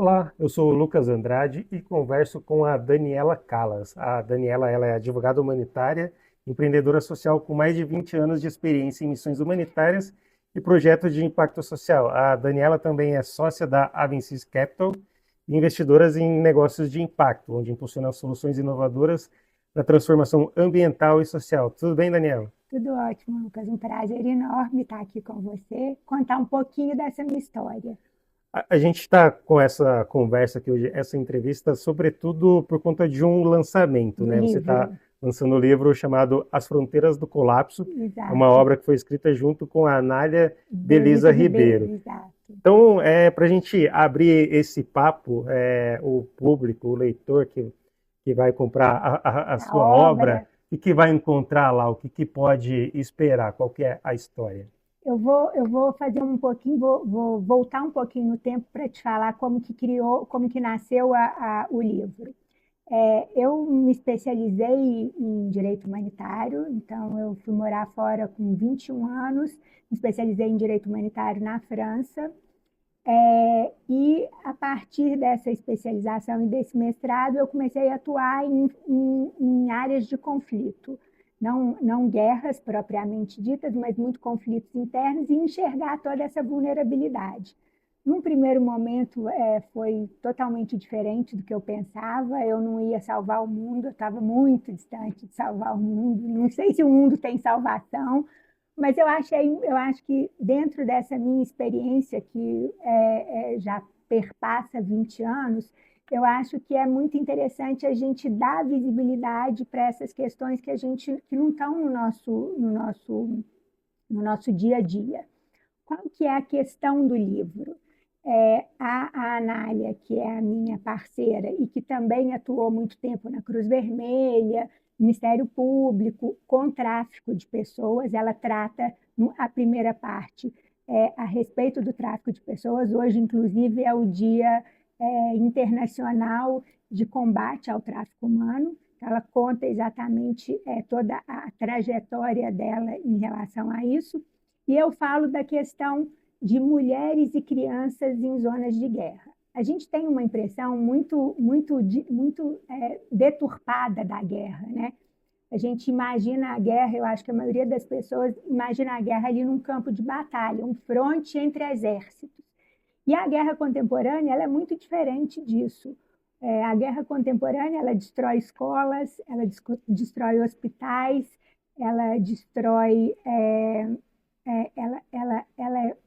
Olá, eu sou o Lucas Andrade e converso com a Daniela Calas. A Daniela, ela é advogada humanitária, empreendedora social com mais de 20 anos de experiência em missões humanitárias e projetos de impacto social. A Daniela também é sócia da Avensis Capital e investidoras em negócios de impacto, onde impulsiona soluções inovadoras para transformação ambiental e social. Tudo bem, Daniela? Tudo ótimo, Lucas. Um prazer enorme estar aqui com você, contar um pouquinho dessa minha história. A gente está com essa conversa aqui hoje, essa entrevista, sobretudo por conta de um lançamento, Do né? Você está livro. lançando um livro chamado As Fronteiras do Colapso, é uma Exato. obra que foi escrita junto com a Anália Belisa Belisa Ribeiro, Ribeiro. exato. Então, para a gente abrir esse papo, o público, o leitor que vai comprar a A sua obra, obra, e que vai encontrar lá, o que pode esperar, qual que é a história? eu vou fazer um pouquinho, vou voltar um pouquinho no tempo para te falar como que criou, como que nasceu o livro. Eu me especializei em direito humanitário, então eu fui morar fora com 21 anos, me especializei em direito humanitário na França. E a partir dessa especialização e desse mestrado, eu comecei a atuar em áreas de conflito, não guerras propriamente ditas, mas muito conflitos internos e enxergar toda essa vulnerabilidade. Num primeiro momento, foi totalmente diferente do que eu pensava. Eu não ia salvar o mundo, eu estava muito distante de salvar o mundo. Não sei se o mundo tem salvação, mas eu acho que dentro dessa minha experiência, que já perpassa 20 anos, eu acho que é muito interessante a gente dar visibilidade para essas questões que não estão no nosso dia a dia. Qual que é a questão do livro? A Anália, que é a minha parceira e que também atuou muito tempo na Cruz Vermelha, Ministério Público, com tráfico de pessoas, ela trata a primeira parte a respeito do tráfico de pessoas. Hoje, inclusive, é o Dia Internacional de Combate ao Tráfico Humano. Ela conta exatamente toda a trajetória dela em relação a isso. E eu falo da questão de mulheres e crianças em zonas de guerra. A gente tem uma impressão muito deturpada da guerra, né? A gente imagina a guerra, eu acho que a maioria das pessoas imagina a guerra ali num campo de batalha, um fronte entre exércitos. E a guerra contemporânea, ela é muito diferente disso. A guerra contemporânea, ela destrói escolas, ela destrói hospitais, ela destrói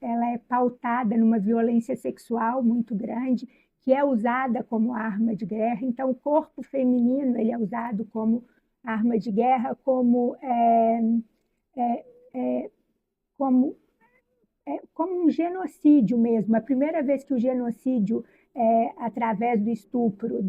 ela é pautada numa violência sexual muito grande, que é usada como arma de guerra. Então, o corpo feminino ele é usado como arma de guerra, é, é, como, como um genocídio mesmo. A primeira vez que o genocídio, através do estupro,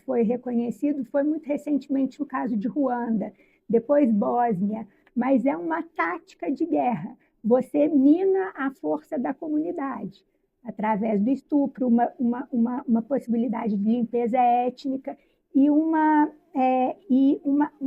foi reconhecido foi muito recentemente no caso de Ruanda, depois Bósnia, mas é uma tática de guerra. Você mina a força da comunidade através do estupro, uma possibilidade de limpeza étnica e um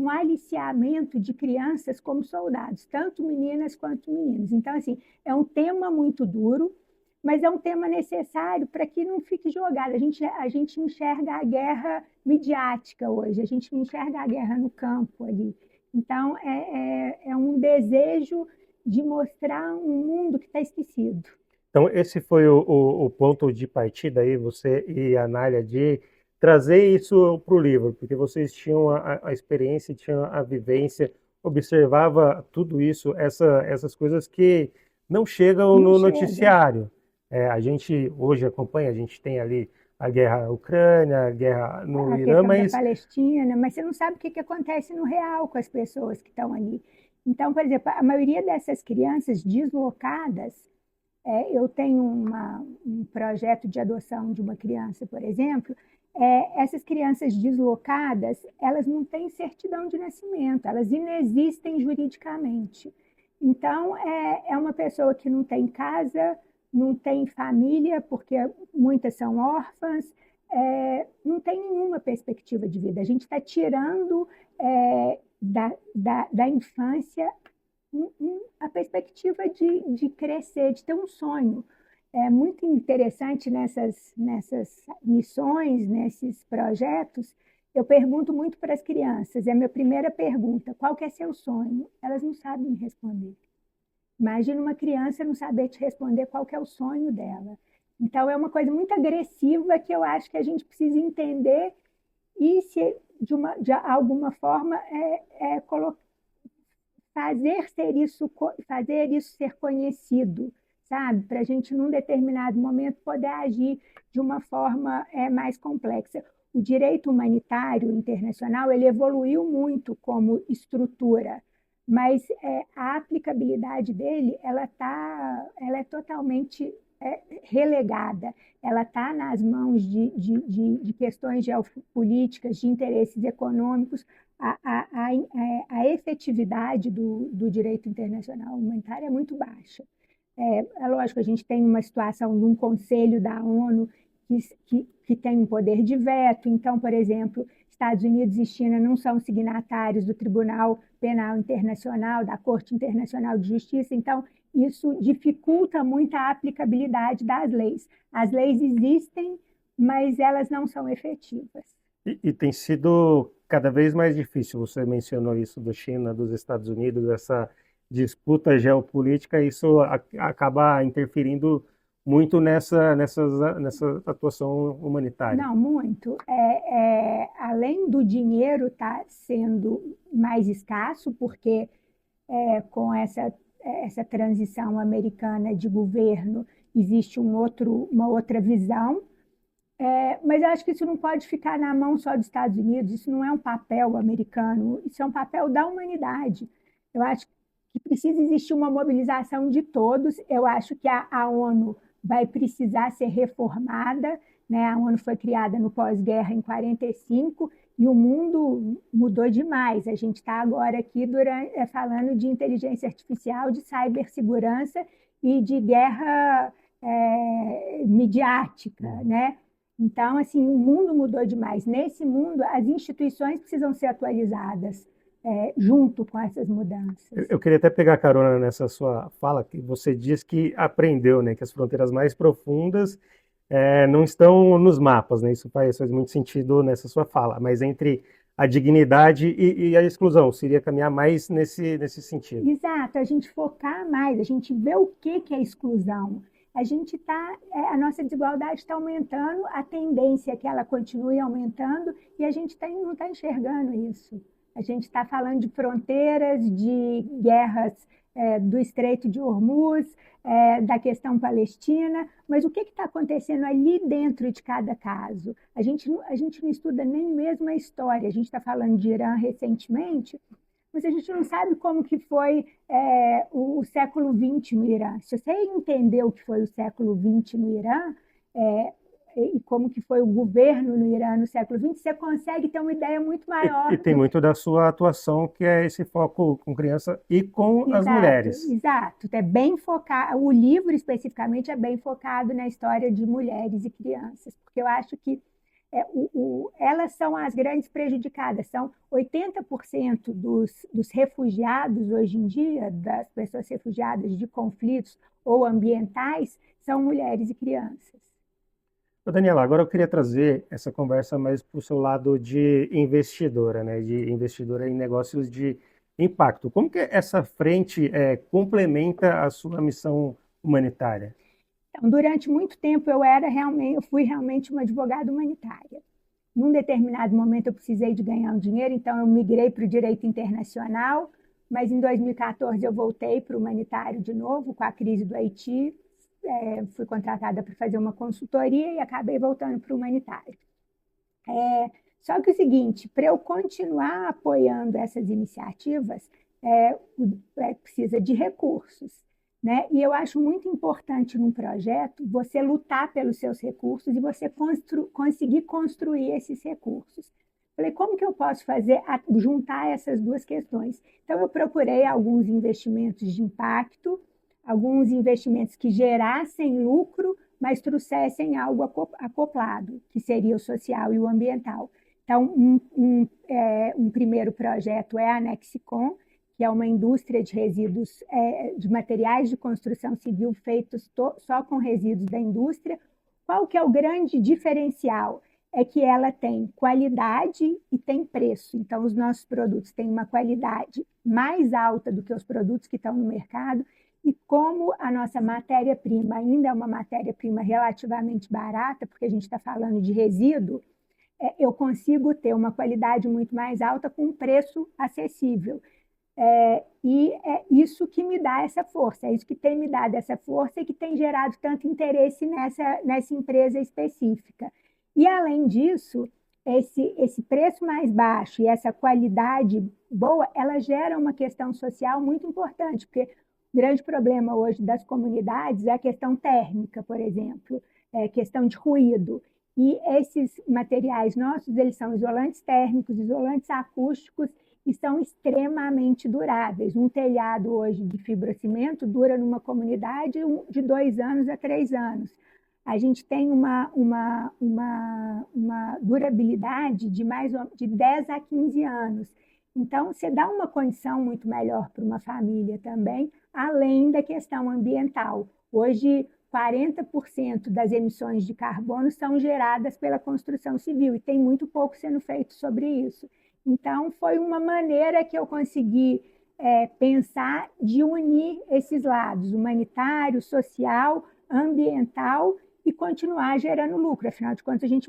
aliciamento de crianças como soldados, tanto meninas quanto meninos. Então, assim, é um tema muito duro, mas é um tema necessário para que não fique jogado. A gente enxerga a guerra midiática hoje, a gente não enxerga a guerra no campo ali. Então, é um desejo de mostrar um mundo que está esquecido. Então, esse foi o ponto de partida aí, você e a Nália, de trazer isso para o livro, porque vocês tinham a experiência, tinham a vivência, observava tudo isso, essas coisas que não chegam Não no chega. noticiário. A gente hoje acompanha, a gente tem ali a guerra na Ucrânia, a guerra no A Irã, questão da mas Palestina, mas você não sabe o que acontece no real com as pessoas que estão ali. Então, por exemplo, a maioria dessas crianças deslocadas, eu tenho um projeto de adoção de uma criança, por exemplo, essas crianças deslocadas, elas não têm certidão de nascimento, elas inexistem juridicamente. Então, é uma pessoa que não tem casa, não tem família, porque muitas são órfãs, não tem nenhuma perspectiva de vida. A gente está tirando da infância a perspectiva de crescer, de ter um sonho. é muito interessante nessas missões, nesses projetos. Eu pergunto muito para as crianças, é a minha primeira pergunta: qual que é seu sonho? Elas não sabem responder. Imagina uma criança não saber te responder qual que é o sonho dela. Então, é uma coisa muito agressiva que eu acho que a gente precisa entender e, se de alguma forma, fazer isso ser conhecido, sabe? Para a gente, num determinado momento, poder agir de uma forma mais complexa. O direito humanitário internacional ele evoluiu muito como estrutura, mas a aplicabilidade dele ela é totalmente relegada. Ela está nas mãos de questões geopolíticas, de interesses econômicos. A efetividade do direito internacional humanitário é muito baixa. É lógico, a gente tem uma situação de um conselho da ONU que tem um poder de veto. Então, por exemplo, Estados Unidos e China não são signatários do Tribunal Penal Internacional, da Corte Internacional de Justiça. Então, isso dificulta muito a aplicabilidade das leis. As leis existem, mas elas não são efetivas. E tem sido cada vez mais difícil. Você mencionou isso da China, dos Estados Unidos, essa disputa geopolítica, isso acaba interferindo muito nessa atuação humanitária. Não, muito. Além do dinheiro estar sendo mais escasso, porque com essa transição americana de governo existe uma outra visão. Mas eu acho que isso não pode ficar na mão só dos Estados Unidos, isso não é um papel americano, isso é um papel da humanidade. Eu acho que precisa existir uma mobilização de todos. Eu acho que a ONU vai precisar ser reformada, né? A ONU foi criada no pós-guerra em 45 e o mundo mudou demais. A gente está agora aqui falando de inteligência artificial, de cibersegurança e de guerra midiática, né? Então, assim, o mundo mudou demais. Nesse mundo, as instituições precisam ser atualizadas junto com essas mudanças. Eu queria até pegar carona nessa sua fala, que você diz que aprendeu, né, que as fronteiras mais profundas não estão nos mapas, né? Isso faz muito sentido nessa sua fala, mas entre a dignidade e a exclusão, seria caminhar mais nesse sentido. Exato, a gente focar mais, a gente ver o que é exclusão. A nossa desigualdade está aumentando, a tendência é que ela continue aumentando e a gente não está enxergando isso. A gente está falando de fronteiras, de guerras do Estreito de Hormuz, da questão palestina, mas o que está acontecendo ali dentro de cada caso? A gente não estuda nem mesmo a história. A gente está falando de Irã recentemente, mas a gente não sabe como que foi o século XX no Irã. Se você entender o que foi o século XX no Irã, e como que foi o governo no Irã no século XX, você consegue ter uma ideia muito maior. E tem muito da sua atuação, que é esse foco com criança e com as mulheres. Exato. É bem focado, o livro especificamente é bem focado na história de mulheres e crianças, porque eu acho que elas são as grandes prejudicadas. São 80% dos refugiados hoje em dia, das pessoas refugiadas de conflitos ou ambientais, são mulheres e crianças. Daniela, agora eu queria trazer essa conversa mais para o seu lado de investidora, né? De investidora em negócios de impacto. Como que essa frente complementa a sua missão humanitária? Então, durante muito tempo eu fui realmente uma advogada humanitária. Num determinado momento eu precisei de ganhar um dinheiro, então eu migrei para o direito internacional, mas em 2014 eu voltei para o humanitário de novo, com a crise do Haiti. Fui contratada para fazer uma consultoria e acabei voltando para o humanitário. Só que o seguinte, para eu continuar apoiando essas iniciativas, precisa de recursos, né? E eu acho muito importante num projeto você lutar pelos seus recursos e você conseguir construir esses recursos. Falei, como que eu posso juntar essas duas questões? Então, eu procurei alguns investimentos de impacto, alguns investimentos que gerassem lucro, mas trouxessem algo acoplado, que seria o social e o ambiental. Então, um primeiro projeto é a Nexicom, que é uma indústria de resíduos, de materiais de construção civil feitos só com resíduos da indústria. Qual que é o grande diferencial? É que ela tem qualidade e tem preço. Então, os nossos produtos têm uma qualidade mais alta do que os produtos que estão no mercado, e como a nossa matéria-prima ainda é uma matéria-prima relativamente barata, porque a gente está falando de resíduo, eu consigo ter uma qualidade muito mais alta com um preço acessível. E é isso que me dá essa força, é isso que tem me dado essa força e que tem gerado tanto interesse nessa empresa específica. E, além disso, esse preço mais baixo e essa qualidade boa, ela gera uma questão social muito importante, porque o grande problema hoje das comunidades é a questão térmica, por exemplo, questão de ruído. E esses materiais nossos, eles são isolantes térmicos, isolantes acústicos e são extremamente duráveis. Um telhado hoje de fibrocimento dura numa comunidade de 2 anos a 3 anos. A gente tem uma durabilidade de 10 a 15 anos. Então, você dá uma condição muito melhor para uma família também, além da questão ambiental. Hoje, 40% das emissões de carbono são geradas pela construção civil e tem muito pouco sendo feito sobre isso. Então, foi uma maneira que eu consegui pensar de unir esses lados, humanitário, social, ambiental, e continuar gerando lucro. Afinal de contas, a gente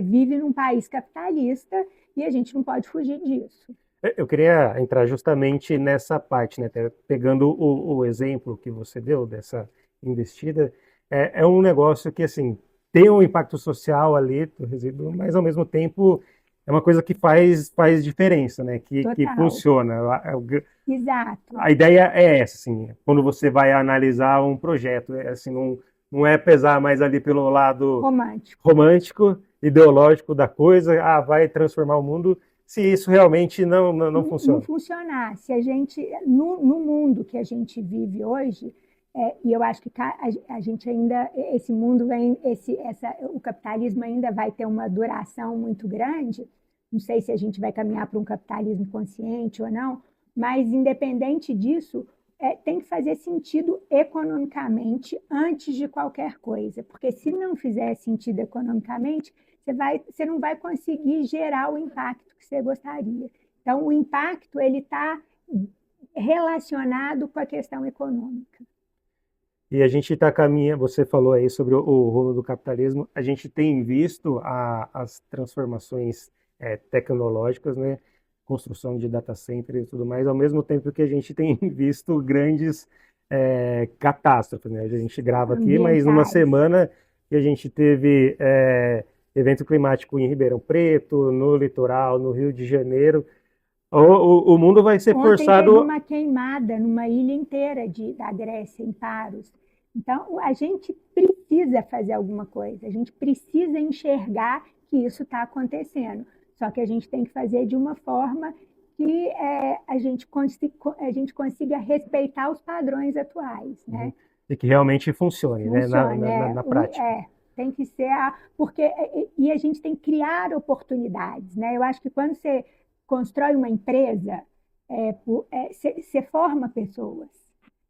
vive num país capitalista e a gente não pode fugir disso. Eu queria entrar justamente nessa parte, né? Até pegando o exemplo que você deu dessa investida, é um negócio que, assim, tem um impacto social ali do resíduo, mas ao mesmo tempo é uma coisa que faz diferença, né? Que Total. funciona. Exato. A ideia é essa, assim, quando você vai analisar um projeto, assim, não é pesar mais ali pelo lado Romântico. romântico, ideológico da coisa, vai transformar o mundo, se isso realmente não Não funciona. funcionar. Se a gente, no mundo que a gente vive hoje, e eu acho que a gente ainda, esse mundo vem, o capitalismo ainda vai ter uma duração muito grande. Não sei se a gente vai caminhar para um capitalismo consciente ou não, mas independente disso, tem que fazer sentido economicamente antes de qualquer coisa, porque se não fizer sentido economicamente, você não vai conseguir gerar o impacto que você gostaria. Então, o impacto ele está relacionado com a questão econômica. E a gente está caminhando, você falou aí sobre o rumo do capitalismo, a gente tem visto as transformações tecnológicas, né? Construção de data centers e tudo mais, ao mesmo tempo que a gente tem visto grandes catástrofes, né? A gente grava aqui, mas numa Ambientais. semana que a gente teve evento climático em Ribeirão Preto, no litoral, no Rio de Janeiro, o mundo vai ser Ontem teve forçado. uma queimada numa ilha inteira da Grécia, em Paros. Então, a gente precisa fazer alguma coisa, a gente precisa enxergar que isso está acontecendo. Só que a gente tem que fazer de uma forma que a gente consiga respeitar os padrões atuais, né? E que realmente funcione, né, Funciona, na prática. tem que ser porque e a gente tem que criar oportunidades, né? Eu acho que quando você constrói uma empresa, você forma pessoas,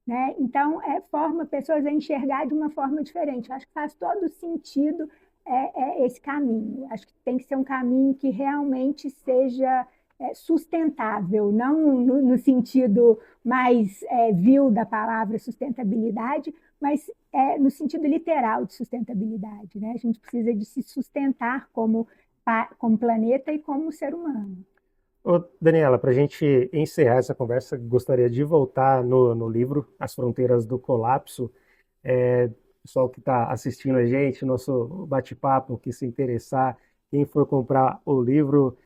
né? Então, forma pessoas a enxergar de uma forma diferente. Eu acho que faz todo sentido esse caminho. Acho que tem que ser um caminho que realmente seja sustentável, não no sentido mais vil da palavra sustentabilidade, mas no sentido literal de sustentabilidade, né? A gente precisa de se sustentar como planeta e como ser humano. Ô, Daniela, para a gente encerrar essa conversa, gostaria de voltar no livro As Fronteiras do Colapso. Pessoal que está assistindo a gente, nosso bate-papo, que se interessar, quem for comprar o livro,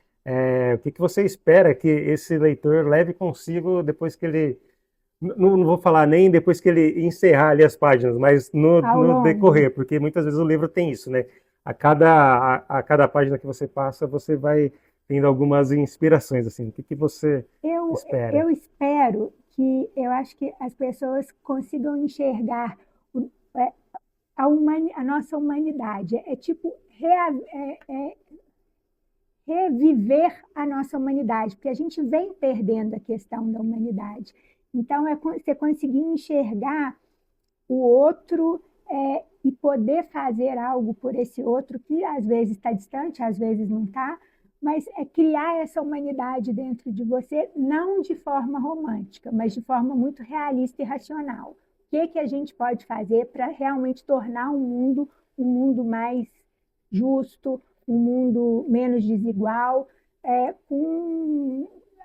o que você espera que esse leitor leve consigo depois que ele. Não vou falar nem depois que ele encerrar ali as páginas, mas Ao no longo, decorrer, porque muitas vezes o livro tem isso, né? A cada página que você passa, você vai tendo algumas inspirações, assim. O que você espera? eu espero que eu acho que as pessoas consigam enxergar o- é, a nossa humanidade. É tipo reviver a nossa humanidade, porque a gente vem perdendo a questão da humanidade. Então, é você conseguir enxergar o outro e poder fazer algo por esse outro que às vezes está distante, às vezes não está, mas é criar essa humanidade dentro de você, não de forma romântica, mas de forma muito realista e racional. O que a gente pode fazer para realmente tornar um mundo mais justo, um mundo menos desigual,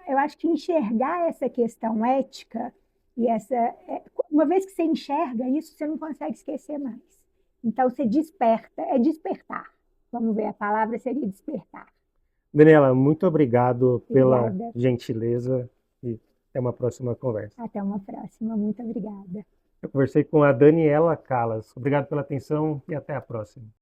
eu acho que enxergar essa questão ética e uma vez que você enxerga isso, você não consegue esquecer mais. Então você desperta, é despertar. Vamos ver, a palavra seria despertar. Daniela, muito obrigado pela Obrigada. gentileza e até uma próxima conversa. Até uma próxima. Muito obrigada. Eu conversei com a Daniela Callas. Obrigado pela atenção e até a próxima.